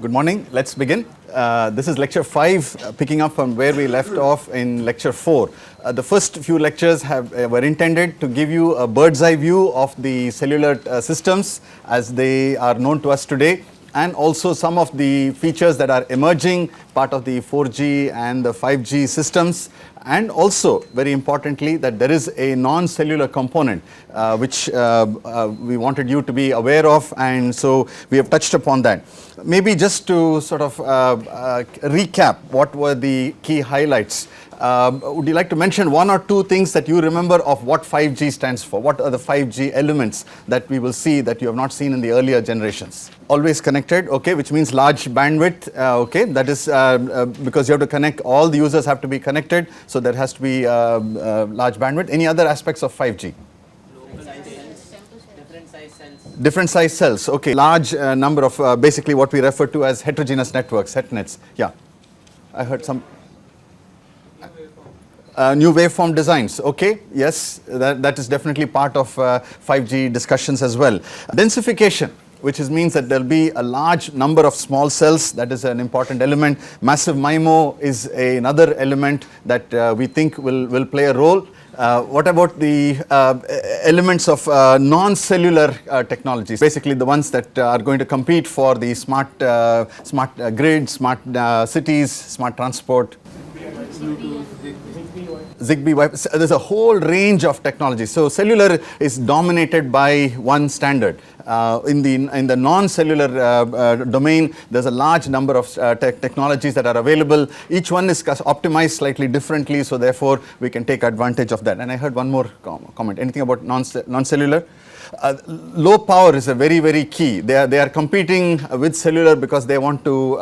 Good morning. Let's begin. This is lecture 5, picking up from where we left off in lecture 4. The first few lectures were intended to give you a bird's eye view of the cellular systems as they are known to us today, and also some of the features that are emerging, part of the 4G and the 5G systems, and also very importantly that there is a non-cellular component which we wanted you to be aware of, and so we have touched upon that. Maybe just to sort of recap what were the key highlights. Would you like to mention one or two things that you remember of what 5G stands for? What are the 5G elements that we will see that you have not seen in the earlier generations? Always connected, okay, which means large bandwidth, okay, that is because you have to connect, all the users have to be connected, so there has to be large bandwidth. Any other aspects of 5G? Different size cells, okay. Large number of basically what we refer to as heterogeneous networks, HETNets. Yeah, I heard some. New waveform designs, okay, yes, that is definitely part of 5G discussions as well. Densification, which means that there will be a large number of small cells, that is an important element. Massive MIMO is another element that we think will play a role. What about the elements of non-cellular technologies, basically the ones that are going to compete for the smart grid, smart cities, smart transport? Zigbee, Wi-Fi. There's a whole range of technologies. So cellular is dominated by one standard. In the non-cellular domain, there's a large number of technologies that are available. Each one is optimized slightly differently, so therefore we can take advantage of that. And I heard one more comment. Anything about non-cellular? Low power is a very key. They are competing with cellular because they want to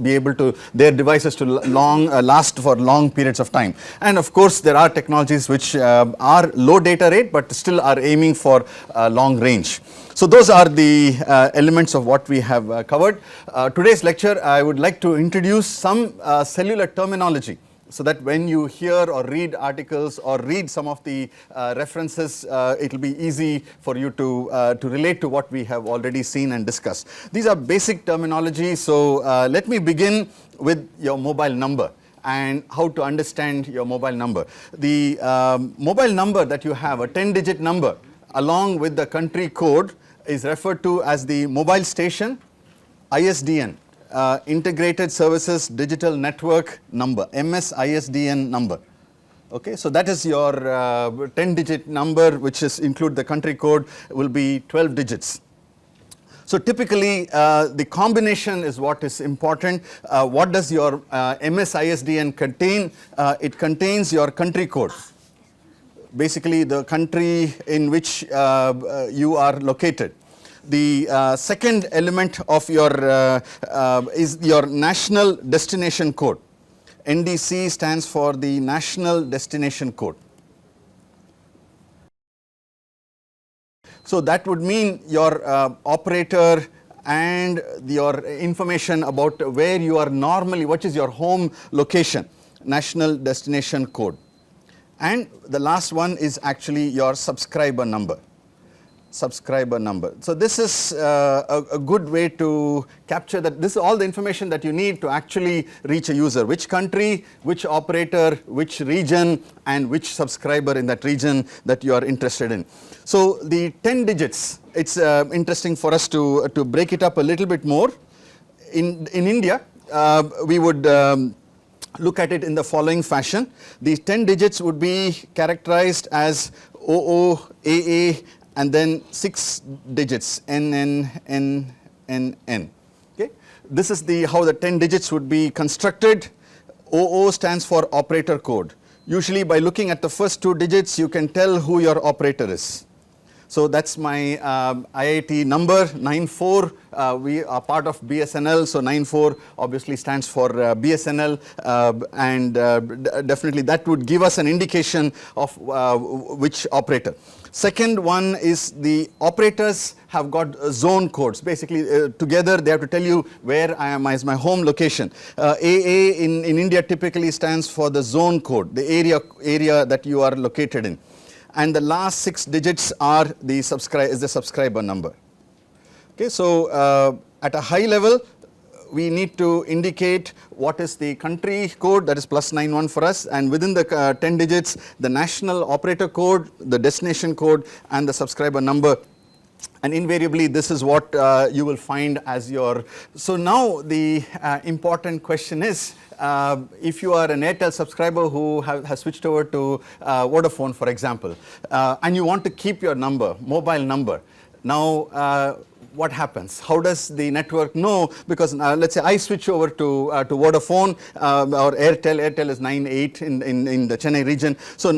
be able to, their devices to last for long periods of time. And of course there are technologies which are low data rate but still are aiming for long range. So those are the elements of what we have covered. Today's lecture I would like to introduce some cellular terminology, so that when you hear or read articles or read some of the references, it will be easy for you to relate to what we have already seen and discussed. These are basic terminology, so let me begin with your mobile number and how to understand your mobile number. The mobile number that you have, a 10-digit number, along with the country code, is referred to as the mobile station, ISDN. Integrated Services Digital Network number, MSISDN number. Okay, so that is your 10-digit number, which include the country code, will be 12 digits. So typically the combination is what is important. What does your MSISDN contain? It contains your country code, basically the country in which you are located. The second element of your is your national destination code. NDC stands for the national destination code. So that would mean your operator and your information about where you are normally, what is your home location, national destination code. And the last one is actually your subscriber number. So this is a good way to capture that. This is all the information that you need to actually reach a user. Which country, which operator, which region, and which subscriber in that region that you are interested in. So the 10 digits, it's interesting for us to break it up a little bit more. In India, we would look at it in the following fashion. These 10 digits would be characterized as OO, AA, and then 6 digits, NN, NN. Okay, this is how the 10 digits would be constructed. OO stands for operator code. Usually by looking at the first 2 digits, you can tell who your operator is. So that's my IIT number 94. We are part of BSNL, so 94 obviously stands for BSNL, and definitely that would give us an indication of which operator. Second one is the operators have got zone codes. Basically together they have to tell you where is my home location. AA in India typically stands for the zone code, the area that you are located in. And the last 6 digits are the subscriber number. Okay, so at a high level, we need to indicate what is the country code, that is +91 for us, and within the 10 digits, the national operator code, the destination code, and the subscriber number. And invariably, this is what you will find as your. So now the important question is, if you are an Airtel subscriber who has switched over to Vodafone, for example, and you want to keep your number, mobile number, now what happens? How does the network know? Because let's say I switch over to Vodafone or Airtel. Airtel is 98 in the Chennai region. So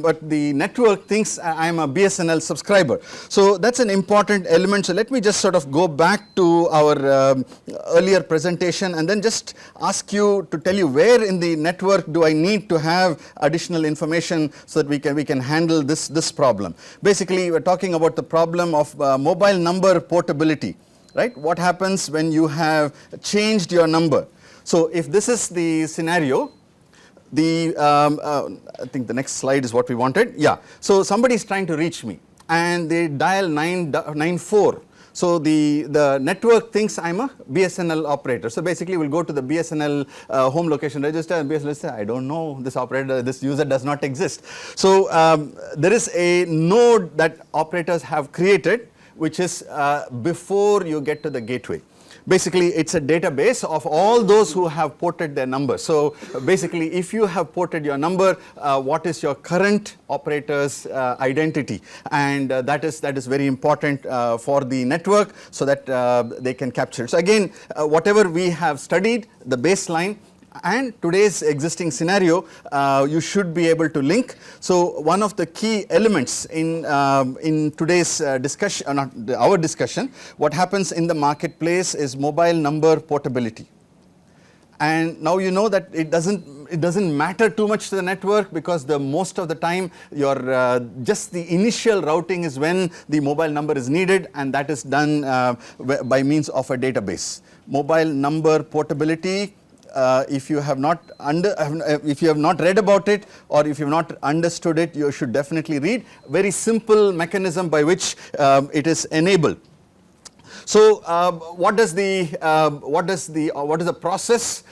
but the network thinks I am a BSNL subscriber. So that's an important element. So let me just sort of go back to our earlier presentation and then just ask you to tell you where in the network do I need to have additional information so that we can handle this problem. Basically, we're talking about the problem of mobile number portability, right? What happens when you have changed your number? So if this is the scenario, I think the next slide is what we wanted. Yeah. So somebody is trying to reach me and they dial 994. So the network thinks I'm a BSNL operator. So basically we'll go to the BSNL home location register and BSNL says, I don't know this operator, this user does not exist. So there is a node that operators have created, which is before you get to the gateway. Basically, it's a database of all those who have ported their number. So basically, if you have ported your number, what is your current operator's identity? And that is very important for the network so that they can capture it. So again, whatever we have studied, the baseline, and today's existing scenario, you should be able to link. So one of the key elements in today's discussion, not our discussion, what happens in the marketplace is mobile number portability. And now you know that it doesn't matter too much to the network because most of the time your just the initial routing is when the mobile number is needed, and that is done by means of a database. Mobile number portability. If you have not read about it or if you have not understood it, you should definitely read. Very simple mechanism by which it is enabled. So what is the process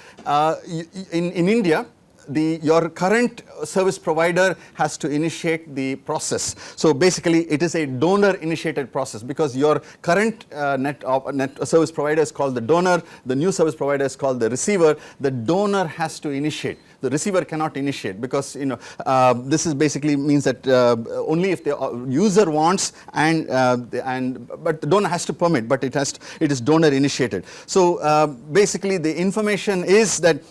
in India? Your current service provider has to initiate the process. So basically it is a donor initiated process because your current net service provider is called the donor, the new service provider is called the receiver. The donor has to initiate. The receiver cannot initiate because this is basically means that only if the user wants but the donor has to permit, but it is donor initiated. So basically the information is that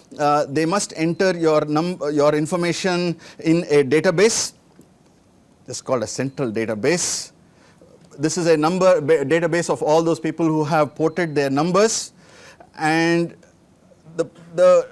they must enter your information in a database. This is called a central database. This is a database of all those people who have ported their numbers, and the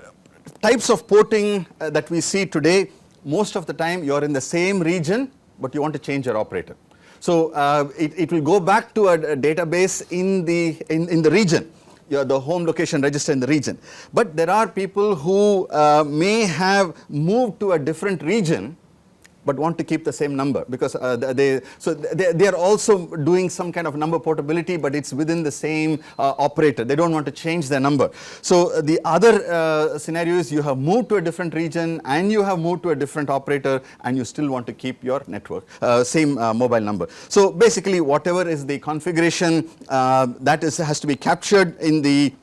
types of porting that we see today, most of the time you are in the same region but you want to change your operator. So it will go back to a database in the region, the home location register in the region. But there are people who may have moved to a different region but want to keep the same number because they are also doing some kind of number portability, but it's within the same operator. They don't want to change their number. So the other scenario is you have moved to a different region and you have moved to a different operator and you still want to keep your network, same mobile number. So basically whatever is the configuration that has to be captured in the.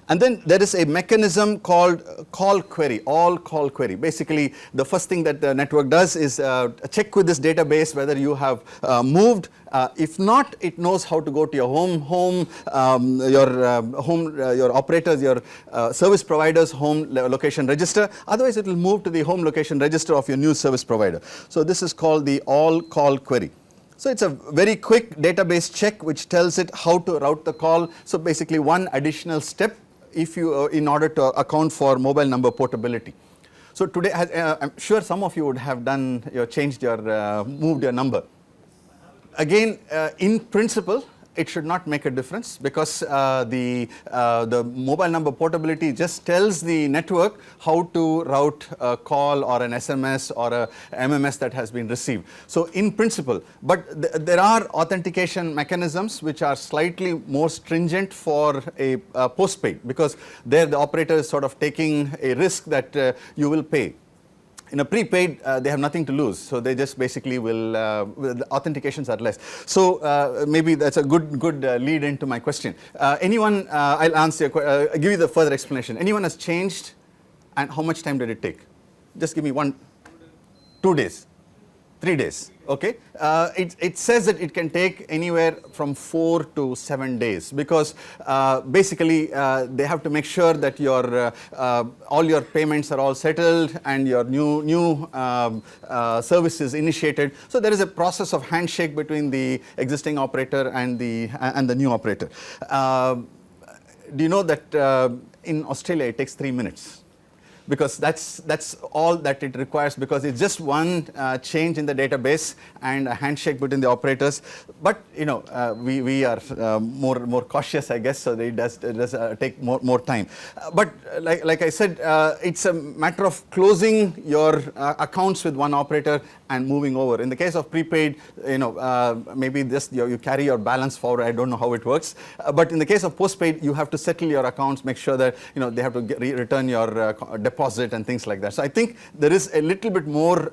And then there is a mechanism called call query, all call query. Basically, the first thing that the network does is check with this database whether you have moved. If not, it knows how to go to your your operators, your service provider's home location register. Otherwise, it will move to the home location register of your new service provider. So this is called the all call query. So it's a very quick database check which tells it how to route the call. So basically one additional step in order to account for mobile number portability. So today, I'm sure some of you would have moved your number. Again, in principle, it should not make a difference, because the mobile number portability just tells the network how to route a call or an SMS or a MMS that has been received. So in principle, but there are authentication mechanisms which are slightly more stringent for a postpaid, because there the operator is sort of taking a risk that you will pay. In a prepaid, they have nothing to lose, so they just basically will, the authentications are less. So maybe that's a good lead into my question. Anyone, I'll answer, give you the further explanation. Anyone has changed, and how much time did it take? Just give me 2 days, 3 days, okay? It says that it can take anywhere from 4 to 7 days, because basically they have to make sure that your all your payments are all settled and your new service is initiated. So there is a process of handshake between the existing operator and the new operator. Do you know that in Australia it takes 3 minutes? Because that's all that it requires, because it's just one change in the database and a handshake between the operators. But you know, we are more cautious, I guess, so it does take more time. But like I said, it's a matter of closing your accounts with one operator and moving over. In the case of prepaid, you know, maybe just you carry your balance forward. I don't know how it works. But in the case of postpaid, you have to settle your accounts, make sure that you know they have to return your deposit and things like that. So I think there is a little bit more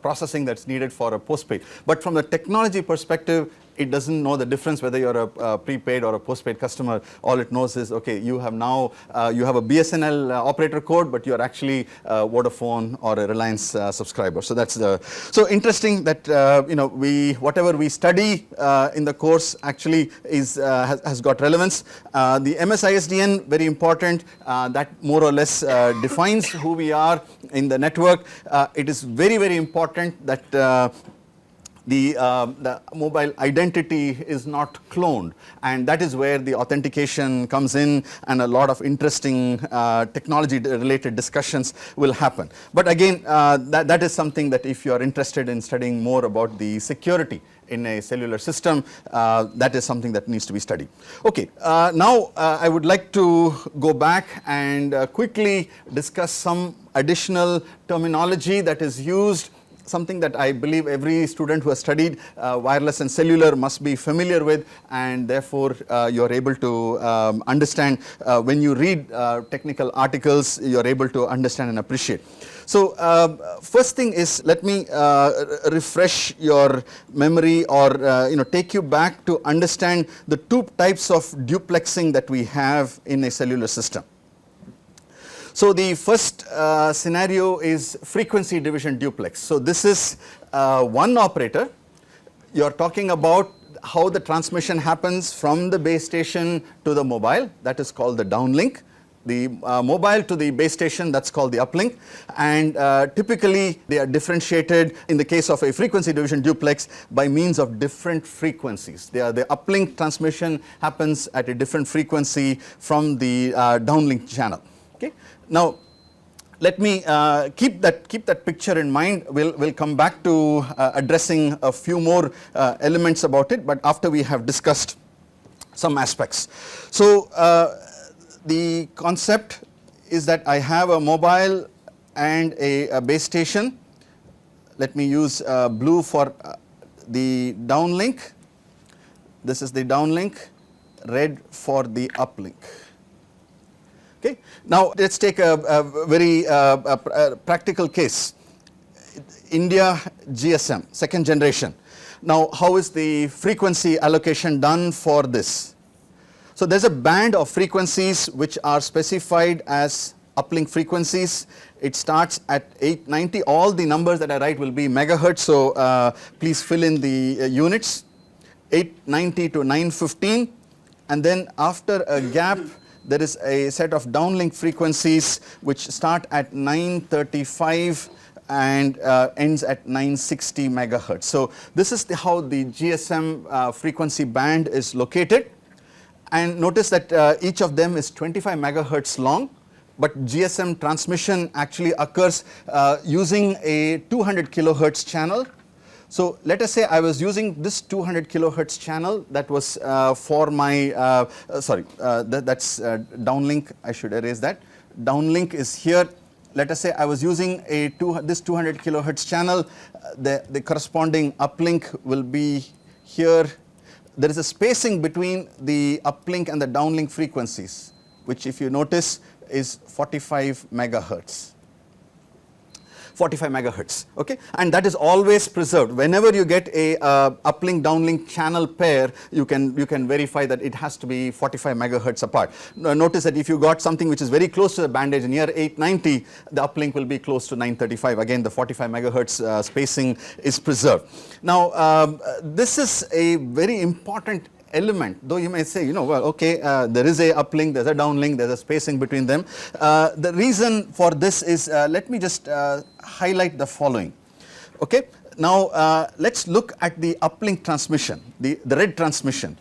processing that's needed for a postpaid. But from the technology perspective, it doesn't know the difference whether you're a prepaid or a postpaid customer. All it knows is, okay, you have now you have a BSNL operator code, but you're actually Vodafone or a Reliance subscriber. So that's so interesting that you know, whatever we study in the course actually has got relevance. The MSISDN, very important. That more or less defines who we are in the network. It is very important that the mobile identity is not cloned, and that is where the authentication comes in, and a lot of interesting technology related discussions will happen. But again, that is something that if you are interested in studying more about the security in a cellular system, that is something that needs to be studied. Okay, now I would like to go back and quickly discuss some additional terminology that is used, something that I believe every student who has studied wireless and cellular must be familiar with, and therefore you are able to understand when you read technical articles, you are able to understand and appreciate. So first thing is, let me refresh your memory, or you know, take you back to understand the two types of duplexing that we have in a cellular system. So the first scenario is frequency division duplex. So this is one operator. You are talking about how the transmission happens from the base station to the mobile. That is called the downlink. The mobile to the base station, that's called the uplink. And typically they are differentiated in the case of a frequency division duplex by means of different frequencies. The uplink transmission happens at a different frequency from the downlink channel. Okay. Now, let me keep that picture in mind. We'll come back to addressing a few more elements about it, but after we have discussed some aspects. So the concept is that I have a mobile and a base station. Let me use blue for the downlink. This is the downlink, red for the uplink. Okay. Now let's take a very practical case. India GSM, second generation. Now how is the frequency allocation done for this? So there's a band of frequencies which are specified as uplink frequencies. It starts at 890. All the numbers that I write will be megahertz, so please fill in the units. 890 to 915, and then after a gap there is a set of downlink frequencies which start at 935 and ends at 960 megahertz. So this is how the GSM frequency band is located, and notice that each of them is 25 megahertz long, but GSM transmission actually occurs using a 200 kilohertz channel. So let us say I was using this 200 kilohertz channel that was for my, that's downlink, I should erase that. Downlink is here. Let us say I was using this 200 kilohertz channel, the corresponding uplink will be here. There is a spacing between the uplink and the downlink frequencies, which if you notice is 45 megahertz. 45 megahertz, okay, and that is always preserved. Whenever you get a uplink downlink channel pair, you can verify that it has to be 45 megahertz apart. Notice that if you got something which is very close to the band edge near 890, the uplink will be close to 935. Again, the 45 megahertz spacing is preserved. Now, this is a very important element, though you may say, well, okay, there is a uplink, there's a downlink, there's a spacing between them. The reason for this is, let me just highlight the following. Okay, now let's look at the uplink transmission, the red transmission.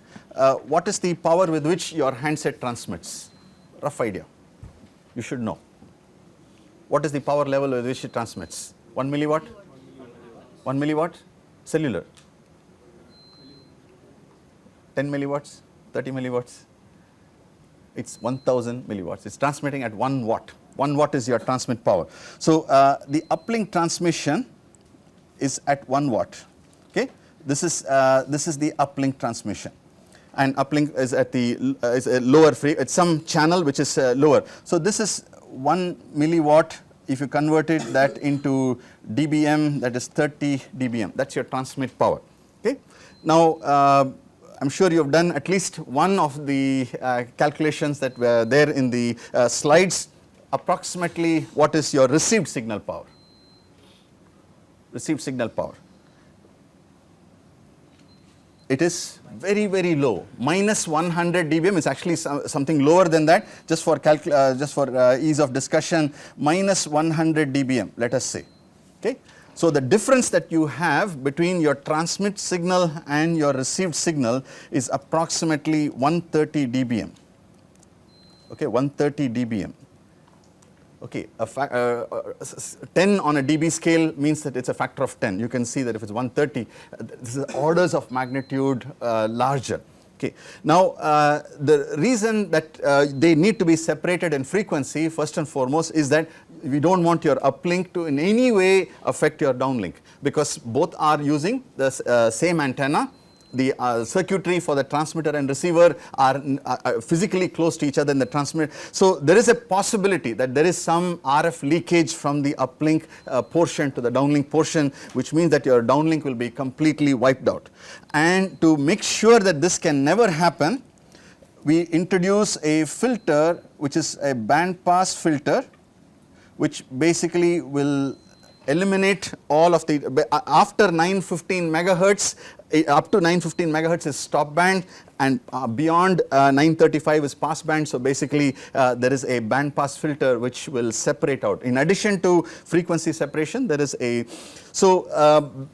What is the power with which your handset transmits? Rough idea. You should know. What is the power level with which it transmits? 1 milliwatt? 1 milliwatt? Cellular. 10 milliwatts, 30 milliwatts, it's 1000 milliwatts. It's transmitting at 1 watt. 1 watt is your transmit power. So the uplink transmission is at 1 watt. Okay, this is the uplink transmission, and uplink is at the is a lower it's some channel which is lower. So this is 1 milliwatt. If you converted that into dBm, that is 30 dBm. That's your transmit power. Okay, now. I'm sure you have done at least one of the calculations that were there in the slides. Approximately what is your received signal power? Received signal power. It is very, very low. Minus 100 dBm is actually something lower than that. Just for ease of discussion, minus 100 dBm, let us say. Okay. So the difference that you have between your transmit signal and your received signal is approximately 130 dBm. Okay, 130 dBm. Okay, 10 on a dB scale means that it's a factor of 10. You can see that if it's 130, this is orders of magnitude larger. Okay. Now, the reason that they need to be separated in frequency, first and foremost, is that we don't want your uplink to in any way affect your downlink, because both are using the same antenna. The circuitry for the transmitter and receiver are physically close to each other in the transmitter. So there is a possibility that there is some RF leakage from the uplink portion to the downlink portion, which means that your downlink will be completely wiped out. And to make sure that this can never happen, we introduce a filter which is a band pass filter, which basically will eliminate all of the, after 915 megahertz, up to 915 megahertz is stop band, and beyond 935 is pass band. So basically there is a band pass filter which will separate out. In addition to frequency separation, there is a, so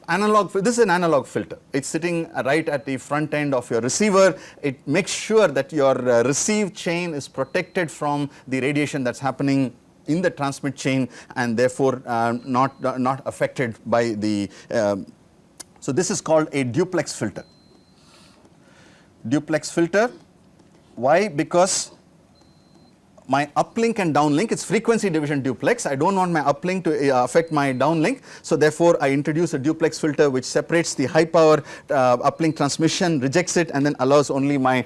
analog, this is an analog filter. It's sitting right at the front end of your receiver. It makes sure that your receive chain is protected from the radiation that's happening in the transmit chain, and therefore not affected by the, so this is called a duplex filter. Duplex filter, why? Because my uplink and downlink, it's frequency division duplex. I don't want my uplink to affect my downlink, so therefore I introduce a duplex filter which separates the high power uplink transmission, rejects it, and then allows only my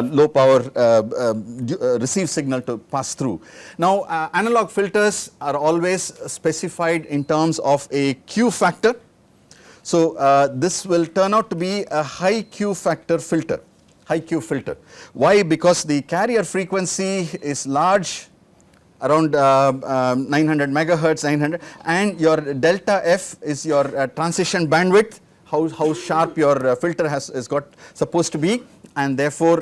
low power receive signal to pass through. Now analog filters are always specified in terms of a Q factor. So this will turn out to be a high Q factor filter. High Q filter. Why? Because the carrier frequency is large, around 900 megahertz, 900, and your delta F is your transition bandwidth, how sharp your filter is supposed to be, and therefore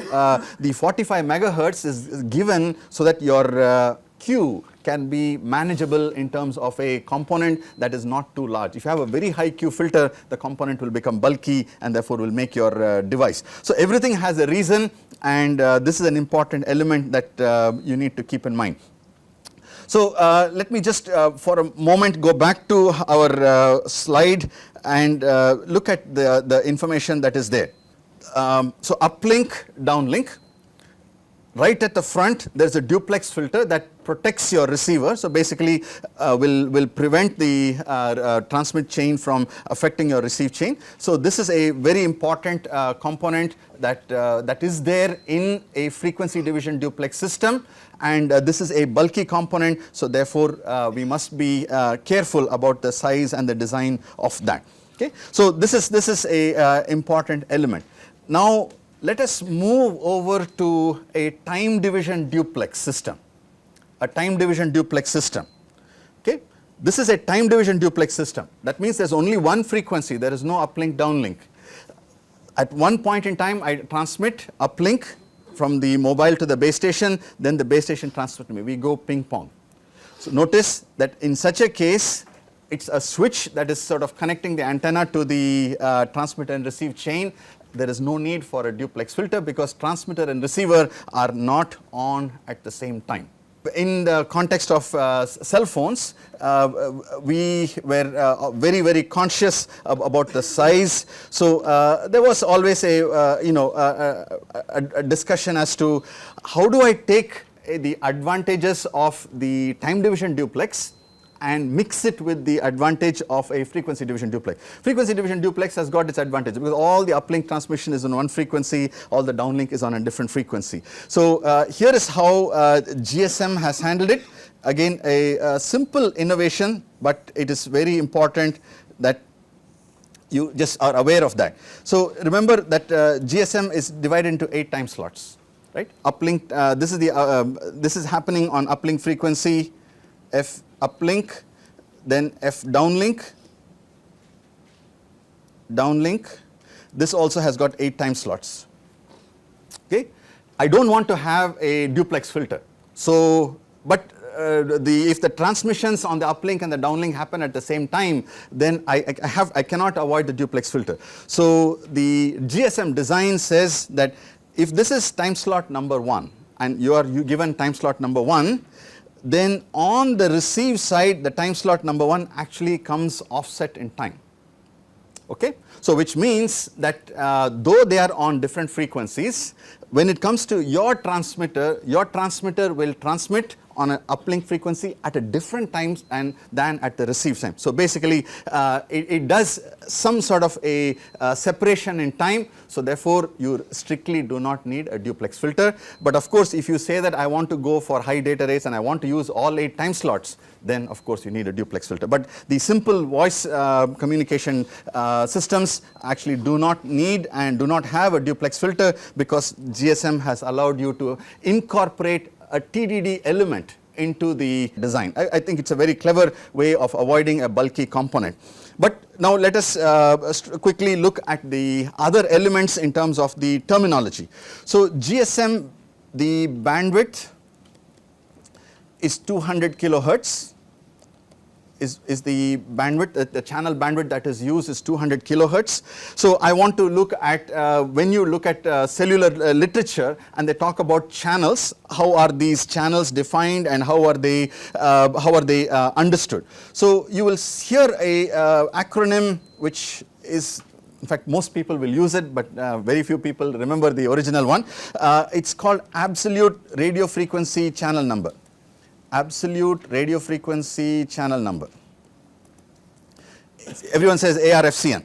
the 45 megahertz is given so that your Q can be manageable in terms of a component that is not too large. If you have a very high Q filter, the component will become bulky and therefore will make your device. So everything has a reason, and this is an important element that you need to keep in mind. So let me just for a moment go back to our slide and look at the information that is there. So uplink, downlink. Right at the front there is a duplex filter that protects your receiver. So basically will prevent the transmit chain from affecting your receive chain. So this is a very important component that is there in a frequency division duplex system, and this is a bulky component, so therefore we must be careful about the size and the design of that. Okay, so this is a important element. Now let us move over to a time division duplex system. A time division duplex system. Okay, this is a time division duplex system. That means there's only one frequency. There is no uplink, downlink. At one point in time, I transmit uplink from the mobile to the base station. Then the base station transmits to me. We go ping pong. So notice that in such a case, it's a switch that is sort of connecting the antenna to the transmit and receive chain. There is no need for a duplex filter because transmitter and receiver are not on at the same time. In the context of cell phones, we were very conscious about the size. So there was always a discussion as to how do I take the advantages of the time division duplex and mix it with the advantage of a frequency division duplex. Frequency division duplex has got its advantage because all the uplink transmission is on one frequency, all the downlink is on a different frequency. So here is how GSM has handled it. Again, a simple innovation, but it is very important that you just are aware of that. So remember that GSM is divided into 8 time slots, right? Uplink, this is happening on uplink frequency, F uplink, then F downlink. This also has got 8 time slots. Okay, I don't want to have a duplex filter. So, but if the transmissions on the uplink and the downlink happen at the same time, then I cannot avoid the duplex filter. So the GSM design says that if this is time slot number 1 and you given time slot number 1, then on the receive side the time slot number 1 actually comes offset in time. Okay, so which means that though they are on different frequencies, when it comes to your transmitter will transmit on an uplink frequency at a different time than at the receive time. So basically it does some sort of a separation in time, so therefore you strictly do not need a duplex filter. But of course if you say that I want to go for high data rates and I want to use all 8 time slots, then of course you need a duplex filter. But the simple voice communication systems actually do not need and do not have a duplex filter because GSM has allowed you to incorporate a TDD element into the design. I think it's a very clever way of avoiding a bulky component. But now let us quickly look at the other elements in terms of the terminology. So GSM, the bandwidth is 200 kilohertz. Is the bandwidth, the channel bandwidth that is used is 200 kilohertz. So I want to look at, when you look at cellular literature and they talk about channels, how are these channels defined and how are they understood. So you will hear a acronym which is, in fact most people will use it, but very few people remember the original one. It's called absolute radio frequency channel number. Absolute radio frequency channel number. Everyone says ARFCN.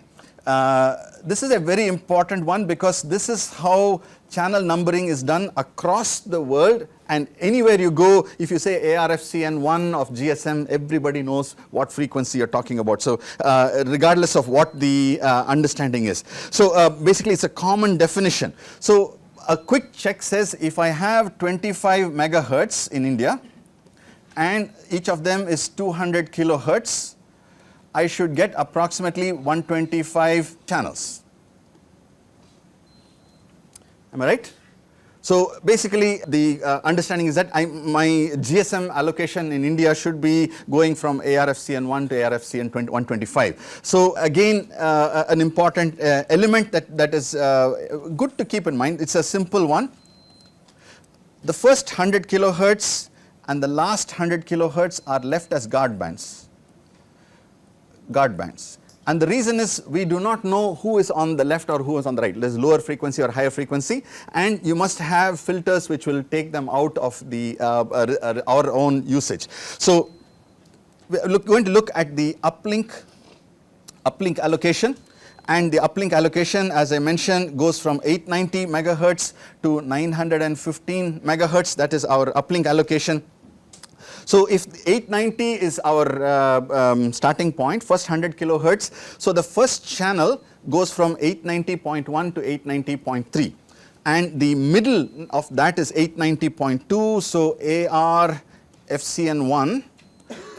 This is a very important one because this is how channel numbering is done across the world, and anywhere you go, if you say ARFCN1 of GSM, everybody knows what frequency you're talking about. So regardless of what the understanding is. So basically it's a common definition. So a quick check says if I have 25 megahertz in India, and each of them is 200 kilohertz, I should get approximately 125 channels. Am I right? So basically the understanding is that my GSM allocation in India should be going from ARFCN1 to ARFCN 125. So again an important element that is good to keep in mind. It's a simple one. The first 100 kilohertz and the last 100 kilohertz are left as guard bands. Guard bands. And the reason is we do not know who is on the left or who is on the right. There is lower frequency or higher frequency, and you must have filters which will take them out of the our own usage. So we are going to look at the uplink allocation, and the uplink allocation, as I mentioned, goes from 890 megahertz to 915 megahertz. That is our uplink allocation. So if 890 is our starting point, first 100 kilohertz, so the first channel goes from 890.1 to 890.3, and the middle of that is 890.2, so AR FCN1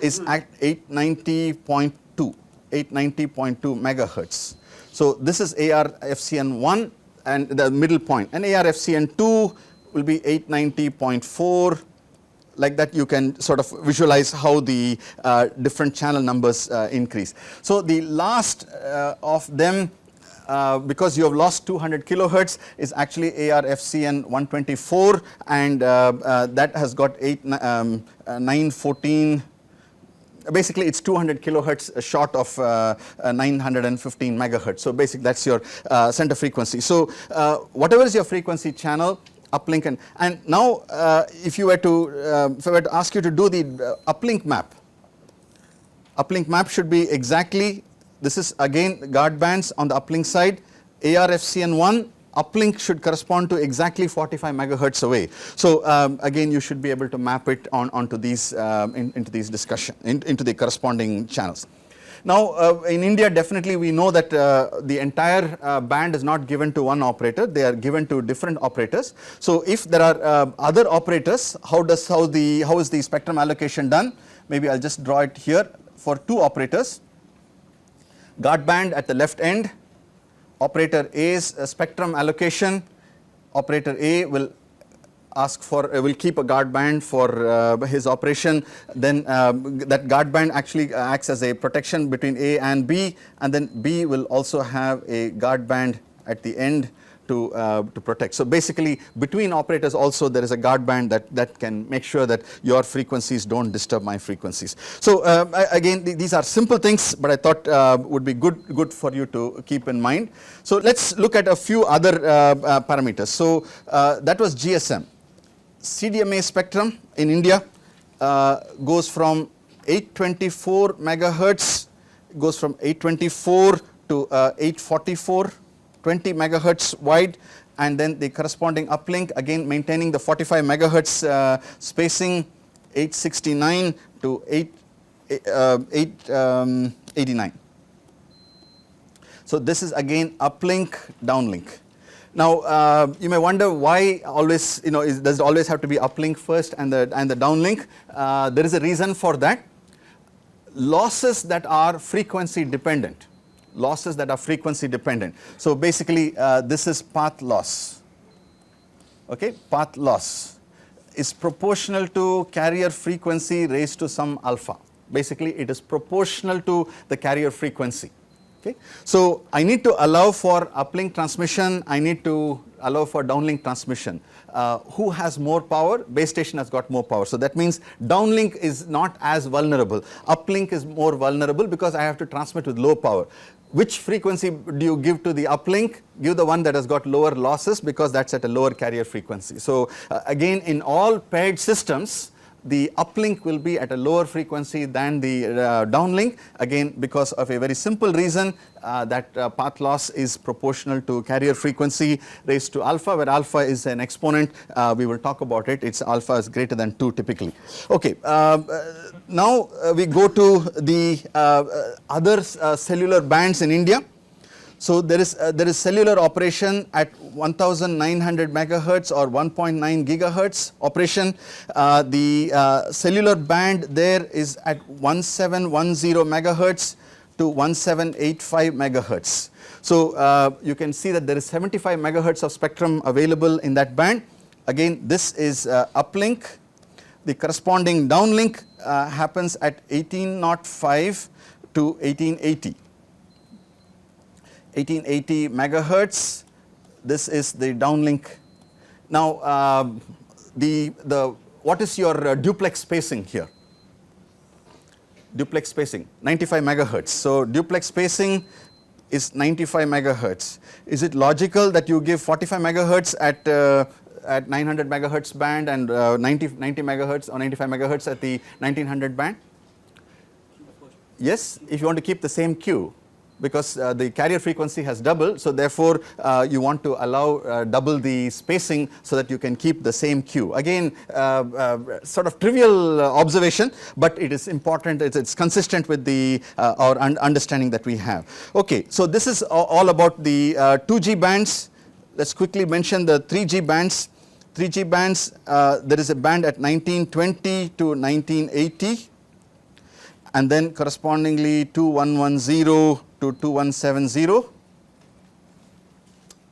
is at 890.2 megahertz. So this is AR FCN1 and the middle point, and AR FCN2 will be 890.4. Like that, you can sort of visualize how the different channel numbers increase. So the last of them, because you have lost 200 kilohertz, is actually ARFCN 124, and that has got 914. Basically, it's 200 kilohertz short of 915 megahertz. So basically, that's your center frequency. So whatever is your frequency channel, uplink, and now if I were to ask you to do the uplink map should be exactly, this is again guard bands on the uplink side. ARFCN1 uplink should correspond to exactly 45 megahertz away. So again, you should be able to map it onto these into these into the corresponding channels. Now in India, definitely we know that the entire band is not given to one operator, they are given to different operators. So if there are other operators, how is the spectrum allocation done? Maybe I'll just draw it here for two operators. Guard band at the left end, operator A's spectrum allocation, operator A will ask for, will keep a guard band for his operation, then that guard band actually acts as a protection between A and B, and then B will also have a guard band at the end to protect. So basically, between operators also there is a guard band that can make sure that your frequencies don't disturb my frequencies. So again, these are simple things, but I thought would be good for you to keep in mind. So let's look at a few other parameters. So that was GSM. CDMA spectrum in India goes from 824 megahertz, goes from 824 to 844, 20 megahertz wide, and then the corresponding uplink, again maintaining the 45 megahertz spacing, 869 to 889. So this is again uplink, downlink. Now you may wonder why always, does it always have to be uplink first and the downlink? There is a reason for that. Losses that are frequency dependent. So basically this is path loss. Okay, path loss is proportional to carrier frequency raised to some alpha. Basically it is proportional to the carrier frequency. Okay. So I need to allow for uplink transmission, I need to allow for downlink transmission. Who has more power? Base station has got more power. So that means downlink is not as vulnerable. Uplink is more vulnerable because I have to transmit with low power. Which frequency do you give to the uplink? Give the one that has got lower losses because that's at a lower carrier frequency. So again, in all paired systems, the uplink will be at a lower frequency than the downlink, again because of a very simple reason that path loss is proportional to carrier frequency raised to alpha, where alpha is an exponent. We will talk about it. Its alpha is greater than 2 typically. Okay, now we go to the other cellular bands in India. So there is cellular operation at 1900 megahertz or 1.9 gigahertz operation. The cellular band there is at 1710 megahertz to 1785 megahertz. So you can see that there is 75 megahertz of spectrum available in that band. Again, this is uplink. The corresponding downlink happens at 1805 to 1880. 1880 megahertz, this is the downlink. Now the what is your duplex spacing here? Duplex spacing 95 megahertz. So duplex spacing is 95 megahertz. Is it logical that you give 45 megahertz at 900 megahertz band and 90 megahertz or 95 megahertz at the 1900 band? Yes, if you want to keep the same Q, because the carrier frequency has doubled, so therefore you want to allow double the spacing so that you can keep the same Q. Again, sort of trivial observation, but it is important, it's consistent with the our understanding that we have. Okay, so this is all about the 2G bands. Let's quickly mention the 3G bands. 3G bands, there is a band at 1920 to 1980, and then correspondingly 2110 to 2170.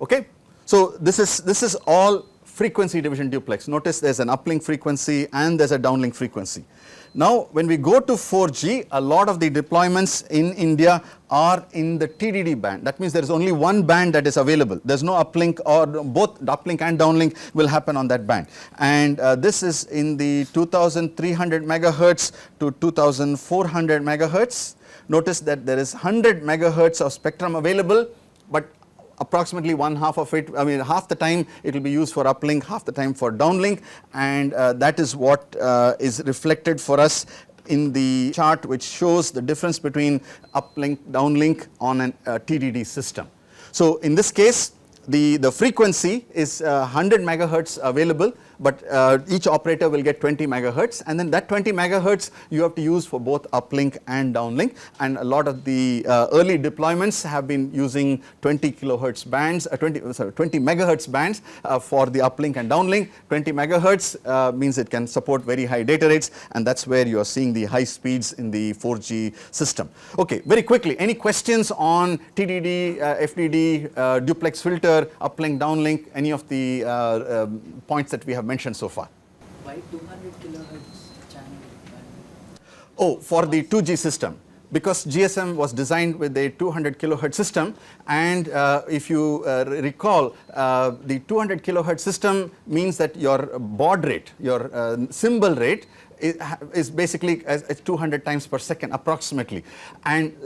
Okay, so this is all frequency division duplex. Notice there's an uplink frequency and there's a downlink frequency. Now when we go to 4G, a lot of the deployments in India are in the TDD band. That means there is only one band that is available. There's no uplink, or both uplink and downlink will happen on that band. And this is in the 2300 megahertz to 2400 megahertz. Notice that there is 100 megahertz of spectrum available, but approximately one half of it, I mean half the time it will be used for uplink, half the time for downlink, and that is what is reflected for us in the chart, which shows the difference between uplink, downlink on an TDD system. So in this case, the frequency is 100 megahertz available, but each operator will get 20 megahertz, and then that 20 megahertz you have to use for both uplink and downlink. And a lot of the early deployments have been using 20 kilohertz bands, 20 megahertz bands for the uplink and downlink. 20 megahertz means it can support very high data rates, and that's where you are seeing the high speeds in the 4G system. Okay, very quickly, any questions on TDD, FDD, duplex filter, uplink, downlink, any of the points that we have mentioned so far? Why 200 kilohertz channel? Oh, for the 2G system, because GSM was designed with a 200 kilohertz system, and if you recall, the 200 kilohertz system means that your baud rate, your symbol rate is basically as 200 times per second approximately. And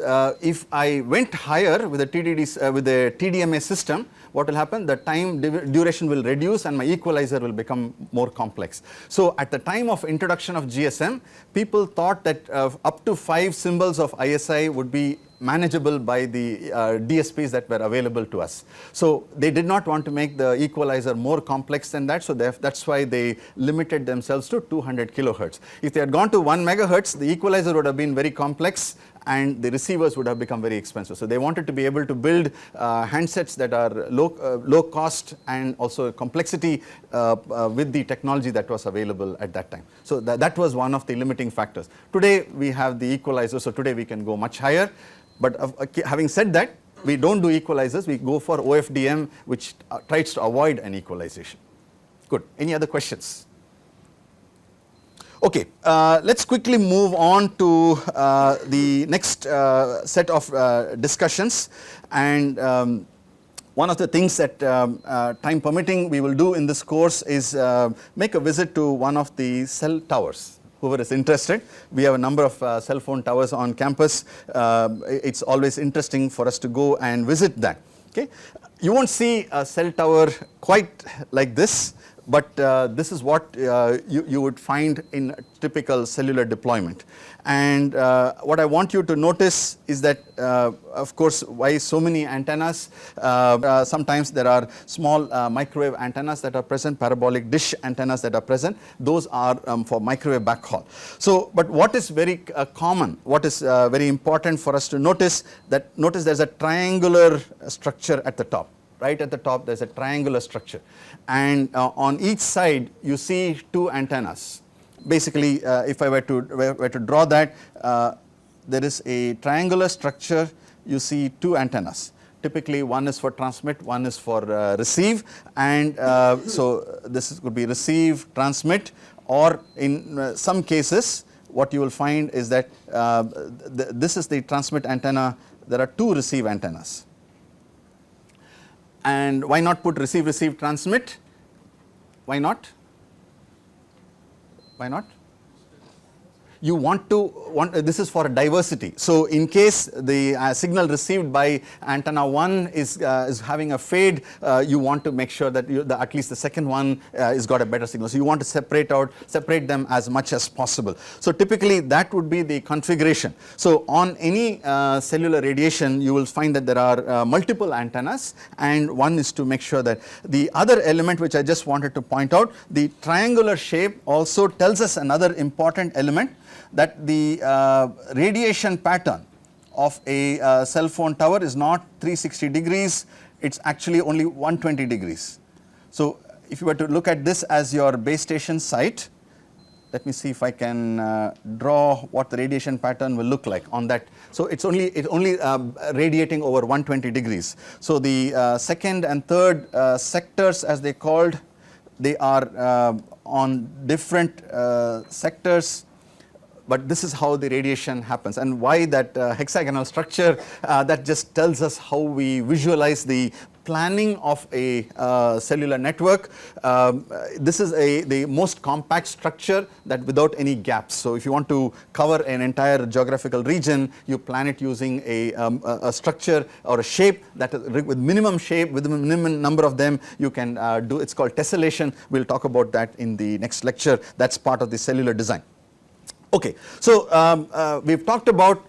if I went higher with the TDMA system, what will happen? The time duration will reduce and my equalizer will become more complex. So at the time of introduction of GSM, people thought that up to 5 symbols of ISI would be manageable by the DSPs that were available to us. So they did not want to make the equalizer more complex than that, so that's why they limited themselves to 200 kilohertz. If they had gone to 1 megahertz, the equalizer would have been very complex and the receivers would have become very expensive. So they wanted to be able to build handsets that are low cost and also complexity with the technology that was available at that time. So that was one of the limiting factors. Today we have the equalizer, so today we can go much higher. But having said that, we don't do equalizers, we go for OFDM, which tries to avoid an equalization. Good. Any other questions? Okay, let's quickly move on to the next set of discussions. And one of the things that time permitting we will do in this course is make a visit to one of the cell towers. Whoever is interested, we have a number of cell phone towers on campus. It's always interesting for us to go and visit that. Okay, you won't see a cell tower quite like this, but this is what you would find in a typical cellular deployment. And what I want you to notice is that, of course, why so many antennas. Sometimes there are small microwave antennas that are present, parabolic dish antennas that are present. Those are for microwave backhaul. So, but what is very common, what is very important for us to notice, there's a triangular structure at the top. Right at the top there's a triangular structure, and on each side you see 2 antennas. Basically, if I were to draw that, there is a triangular structure. You see 2 antennas. Typically one is for transmit, one is for receive, and so this could be receive, transmit, or in some cases what you will find is that this is the transmit antenna. There are 2 receive antennas. And why not put receive, receive, transmit? Why not? Why not? You this is for diversity. So in case the signal received by antenna 1 is having a fade, you want to make sure that at least the second one is got a better signal. So you want to separate them as much as possible. So typically that would be the configuration. So on any cellular radiation, you will find that there are multiple antennas, and one is to make sure that the other element which I just wanted to point out, the triangular shape also tells us another important element, that the radiation pattern of a cell phone tower is not 360 degrees, it's actually only 120 degrees. So if you were to look at this as your base station site, let me see if I can draw what the radiation pattern will look like on that. So it's only radiating over 120 degrees. So the second and third sectors, as they called, they are on different sectors. But this is how the radiation happens, and why that hexagonal structure, that just tells us how we visualize the planning of a cellular network. This is the most compact structure that without any gaps. So if you want to cover an entire geographical region, you plan it using a structure or a shape that with minimum shape, with a minimum number of them you can do. It's called tessellation. We'll talk about that in the next lecture. That's part of the cellular design. Okay, so we've talked about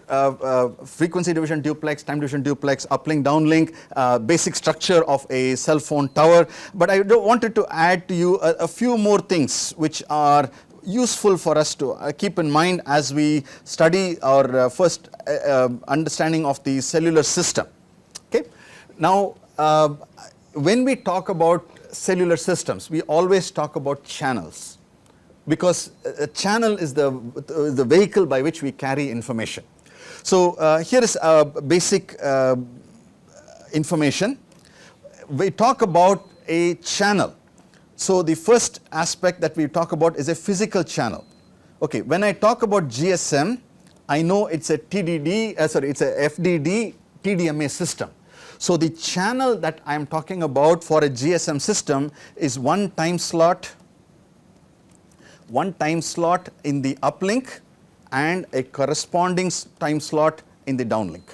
frequency division duplex, time division duplex, uplink, downlink, basic structure of a cell phone tower. But I wanted to add to you a few more things which are useful for us to keep in mind as we study our first understanding of the cellular system. Okay, now when we talk about cellular systems, we always talk about channels, because a channel is the vehicle by which we carry information. So here is basic information. We talk about a channel. So the first aspect that we talk about is a physical channel. Okay, when I talk about GSM, I know it's a it's a FDD TDMA system. So the channel that I am talking about for a GSM system is one time slot in the uplink and a corresponding time slot in the downlink.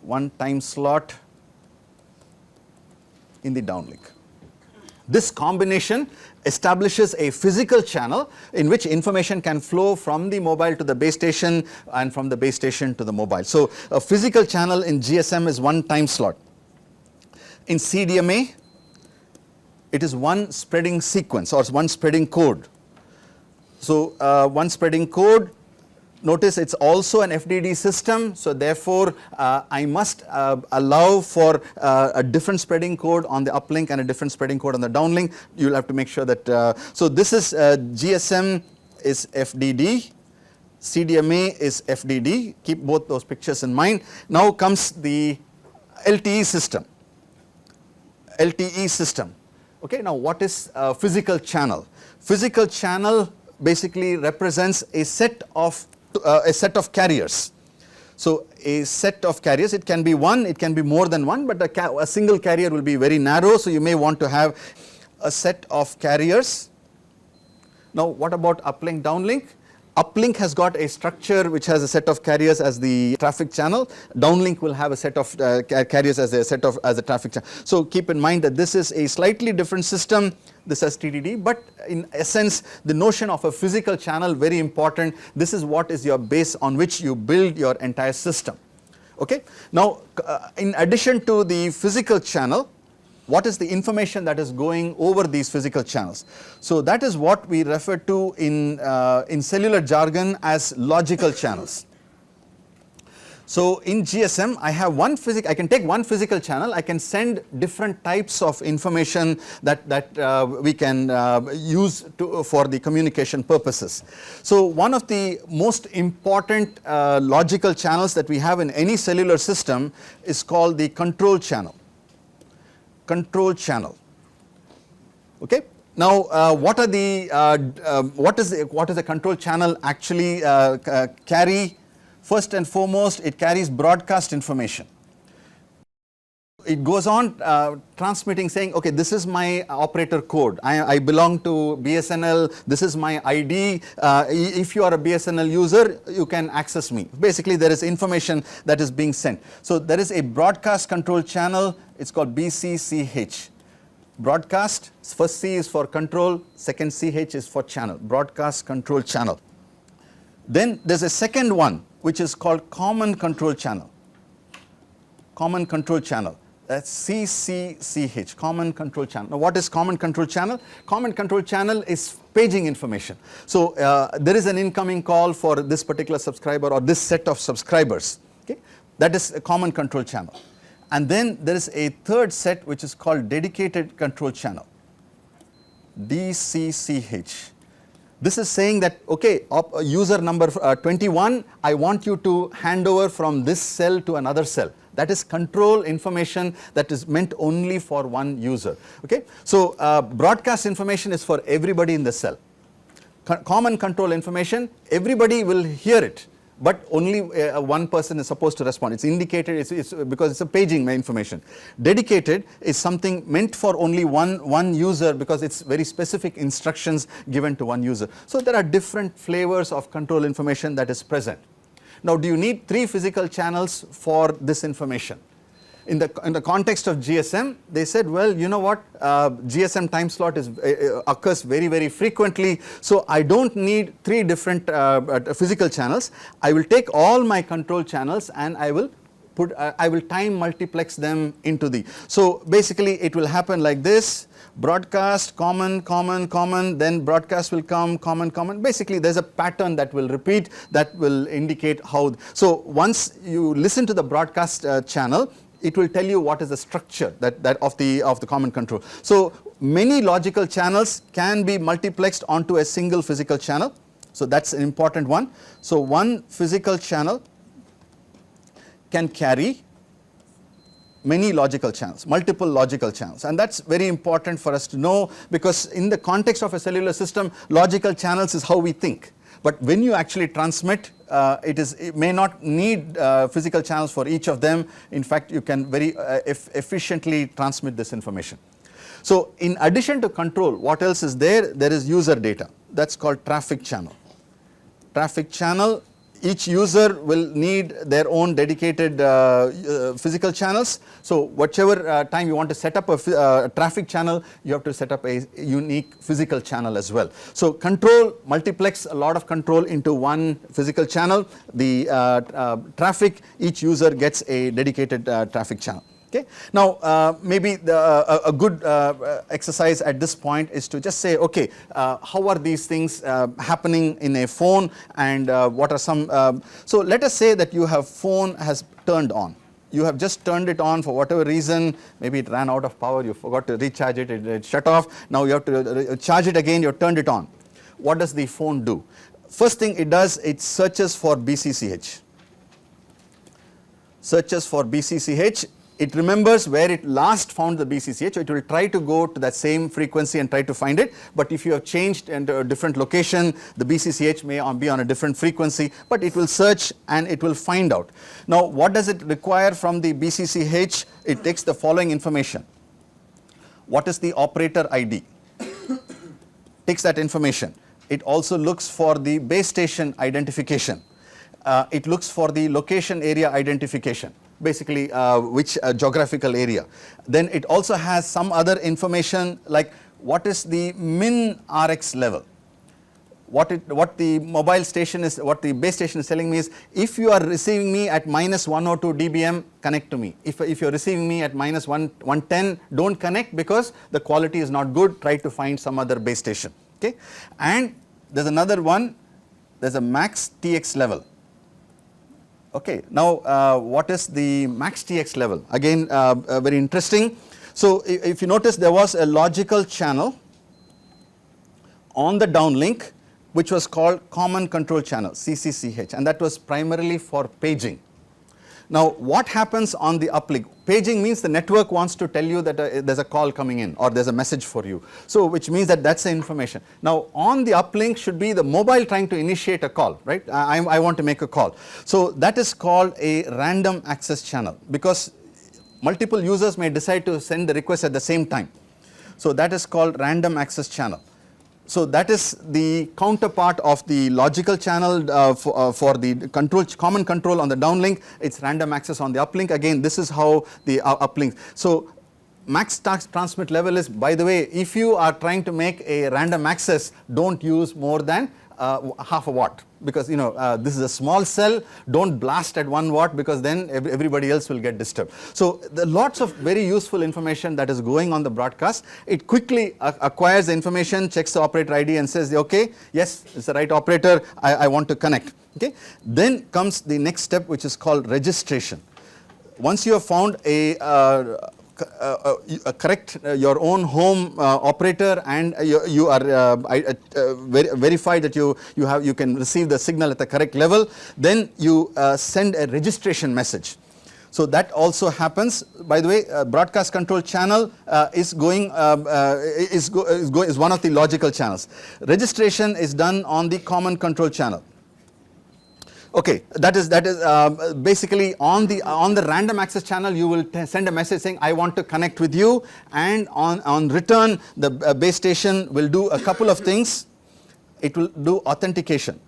One time slot in the downlink. This combination establishes a physical channel in which information can flow from the mobile to the base station and from the base station to the mobile. So a physical channel in GSM is one time slot. In CDMA, it is one spreading sequence or one spreading code. So one spreading code, notice it's also an FDD system, so therefore I must allow for a different spreading code on the uplink and a different spreading code on the downlink. You'll have to make sure that, so this is GSM is FDD, CDMA is FDD, keep both those pictures in mind. Now comes the LTE system. LTE system. Okay, now what is a physical channel? Physical channel basically represents a set of carriers. So a set of carriers, it can be one, it can be more than one, but a single carrier will be very narrow, so you may want to have a set of carriers. Now what about uplink, downlink? Uplink has got a structure which has a set of carriers as the traffic channel. Downlink will have a set of carriers as a traffic channel. So keep in mind that this is a slightly different system. This has TDD, but in essence, the notion of a physical channel, very important. This is what is your base on which you build your entire system. Okay. Now, in addition to the physical channel, what is the information that is going over these physical channels? So that is what we refer to in cellular jargon as logical channels. So in GSM, I can take one physical channel, I can send different types of information that we can use for the communication purposes. So one of the most important logical channels that we have in any cellular system is called the control channel. Control channel. Okay. Now, what is the control channel actually carry? First and foremost, it carries broadcast information. It goes on transmitting, saying, okay, this is my operator code. I belong to BSNL. This is my ID. If you are a BSNL user, you can access me. Basically, there is information that is being sent. So there is a broadcast control channel. It's called BCCH. Broadcast, first C is for control, second CH is for channel. Broadcast control channel. Then there's a second one, which is called common control channel. Common control channel. That's CCCH, common control channel. Now, what is common control channel? Common control channel is paging information. So, there is an incoming call for this particular subscriber or this set of subscribers. Okay? That is a common control channel. And then there is a third set which is called dedicated control channel, DCCH. This is saying that, okay, user number 21, I want you to hand over from this cell to another cell. That is control information that is meant only for one user. Okay? So, broadcast information is for everybody in the cell. Common control information, everybody will hear it, but only one person is supposed to respond. It's indicated, it's because it's a paging information. Dedicated is something meant for only one user because it's very specific instructions given to one user. So, there are different flavors of control information that is present. Now, do you need 3 physical channels for this information? In the context of GSM, they said, well, you know what, GSM time slot occurs very, very frequently, so I don't need 3 different physical channels. I will take all my control channels and I will time multiplex them into the. So, basically it will happen like this: broadcast, common, common, common, then broadcast will come, common, common. Basically, there's a pattern that will repeat that will indicate how. So, once you listen to the broadcast channel, it will tell you what is the structure that of the common control. So, many logical channels can be multiplexed onto a single physical channel. So, that's an important one. So, one physical channel can carry many logical channels, multiple logical channels, and that's very important for us to know, because in the context of a cellular system, logical channels is how we think. But when you actually transmit, it may not need physical channels for each of them. In fact, you can very efficiently transmit this information. So, in addition to control, what else is there? There is user data. That's called traffic channel. Traffic channel, each user will need their own dedicated physical channels. So, whichever time you want to set up a traffic channel, you have to set up a unique physical channel as well. So, control, multiplex a lot of control into one physical channel. The traffic, each user gets a dedicated traffic channel. Okay. Now, maybe a good exercise at this point is to just say, okay, how are these things happening in a phone, and what are some, so let us say that you have phone has turned on. You have just turned it on for whatever reason, maybe it ran out of power, you forgot to recharge it, it shut off, now you have to charge it again, you have turned it on. What does the phone do? First thing it does, it searches for BCCH. Searches for BCCH. It remembers where it last found the BCCH, so it will try to go to that same frequency and try to find it. But if you have changed into a different location, the BCCH may be on a different frequency, but it will search and it will find out. Now, what does it require from the BCCH? It takes the following information. What is the operator ID? Takes that information. It also looks for the base station identification. It looks for the location area identification, basically which geographical area. Then it also has some other information like what is the min RX level. What the mobile station is, what the base station is telling me is, if you are receiving me at minus 102 dBm, connect to me. If you are receiving me at minus 110, don't connect because the quality is not good, try to find some other base station. Okay? And there's another one, there's a max TX level. Okay, now what is the max TX level? Again, very interesting. So, if you notice, there was a logical channel on the downlink which was called common control channel, CCCH, and that was primarily for paging. Now, what happens on the uplink? Paging means the network wants to tell you that there's a call coming in or there's a message for you. So, which means that that's the information. Now, on the uplink should be the mobile trying to initiate a call, right? I want to make a call. So, that is called a random access channel, because multiple users may decide to send the request at the same time. So that is called random access channel. So that is the counterpart of the logical channel for the common control on the downlink. It's random access on the uplink. Again, this is how the uplink. So max transmit level is, by the way, if you are trying to make a random access, don't use more than half a watt, because this is a small cell. Don't blast at 1 watt, because then everybody else will get disturbed. So there are lots of very useful information that is going on the broadcast. It quickly acquires the information, checks the operator ID and says, okay, yes, it's the right operator, I want to connect. Okay. Then comes the next step, which is called registration. Once you have found a correct your own home operator, and you are verified that you can receive the signal at the correct level, then you send a registration message. So that also happens. By the way, broadcast control channel is one of the logical channels. Registration is done on the common control channel. Okay, that is basically on the random access channel. You will send a message saying, I want to connect with you, and on return the base station will do a couple of things. It will do authentication.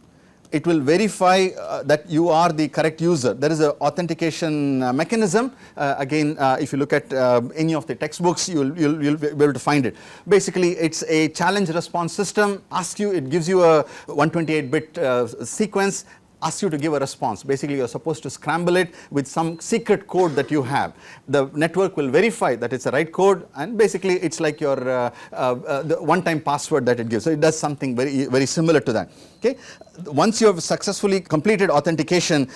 It will verify that you are the correct user. There is an authentication mechanism. Again, if you look at any of the textbooks, you'll be able to find it. Basically, it's a challenge response system. It gives you a 128-bit sequence, asks you to give a response. Basically, you're supposed to scramble it with some secret code that you have. The network will verify that it's the right code, and basically it's like your the one-time password that it gives. So it does something very, very similar to that. Okay. Once you have successfully completed authentication,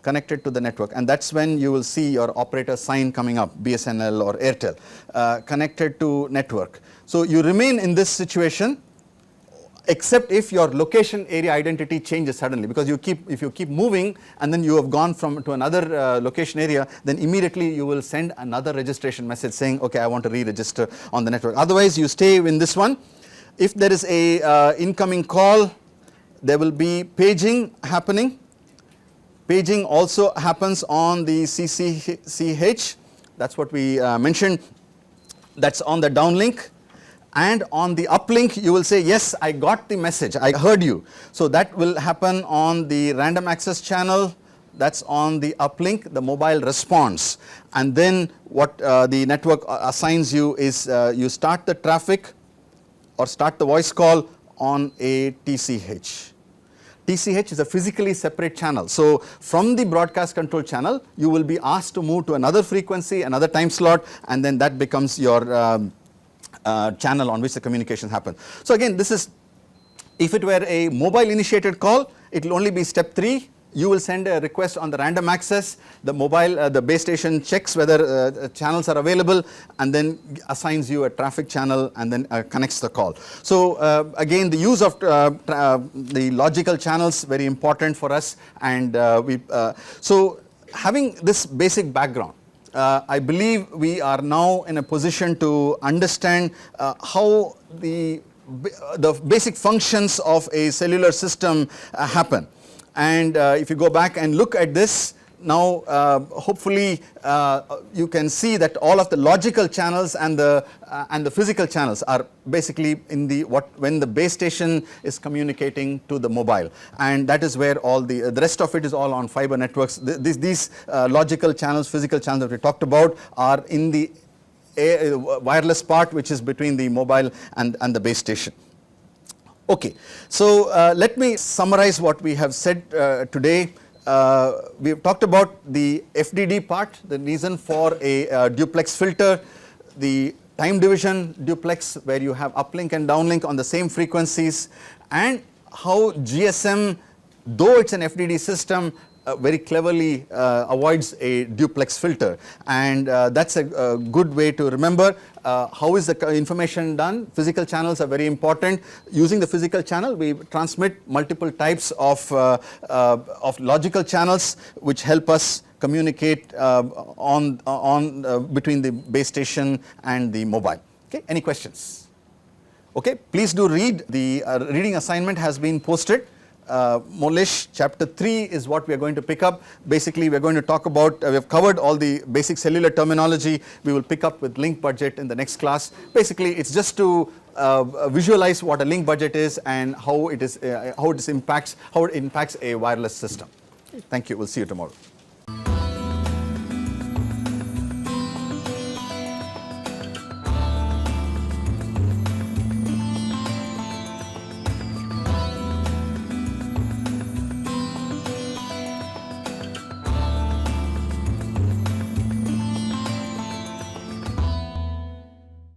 connected to the network, and that's when you will see your operator sign coming up, BSNL or Airtel, connected to network. So you remain in this situation, except if your location area identity changes suddenly, because if you keep moving and then you have gone to another location area, then immediately you will send another registration message saying, okay, I want to re-register on the network. Otherwise, you stay in this one. If there is a incoming call, there will be paging happening. Paging also happens on the CCH. That's what we mentioned. That's on the downlink. And on the uplink, you will say, yes, I got the message, I heard you. So that will happen on the random access channel. That's on the uplink, the mobile response. And then what the network assigns you is you start the traffic or start the voice call on a TCH. TCH is a physically separate channel. So from the broadcast control channel, you will be asked to move to another frequency, another time slot, and then that becomes your channel on which the communication happens. So again, this is, if it were a mobile initiated call, it will only be step 3. You will send a request on the random access. The mobile, the base station checks whether channels are available, and then assigns you a traffic channel, and then connects the call. So again, the use of the logical channels, very important for us. And so having this basic background, I believe we are now in a position to understand how the basic functions of a cellular system happen. And if you go back and look at this, now hopefully you can see that all of the logical channels and the physical channels are basically in when the base station is communicating to the mobile, and that is where all the rest of it is all on fiber networks. These logical channels, physical channels that we talked about are in the wireless part, which is between the mobile and the base station. Okay, so let me summarize what we have said today. We have talked about the FDD part, the reason for a duplex filter, the time division duplex where you have uplink and downlink on the same frequencies, and how GSM, though it's an FDD system, very cleverly avoids a duplex filter. And that's a good way to remember how is the information done. Physical channels are very important. Using the physical channel, we transmit multiple types of logical channels which help us communicate between the base station and the mobile. Okay, any questions? Okay, please do read. The reading assignment has been posted. Molish, chapter 3 is what we are going to pick up. Basically, we are going to talk about, we have covered all the basic cellular terminology. We will pick up with link budget in the next class. Basically, it's just to visualize what a link budget is and how it impacts a wireless system. Thank you. We'll see you tomorrow.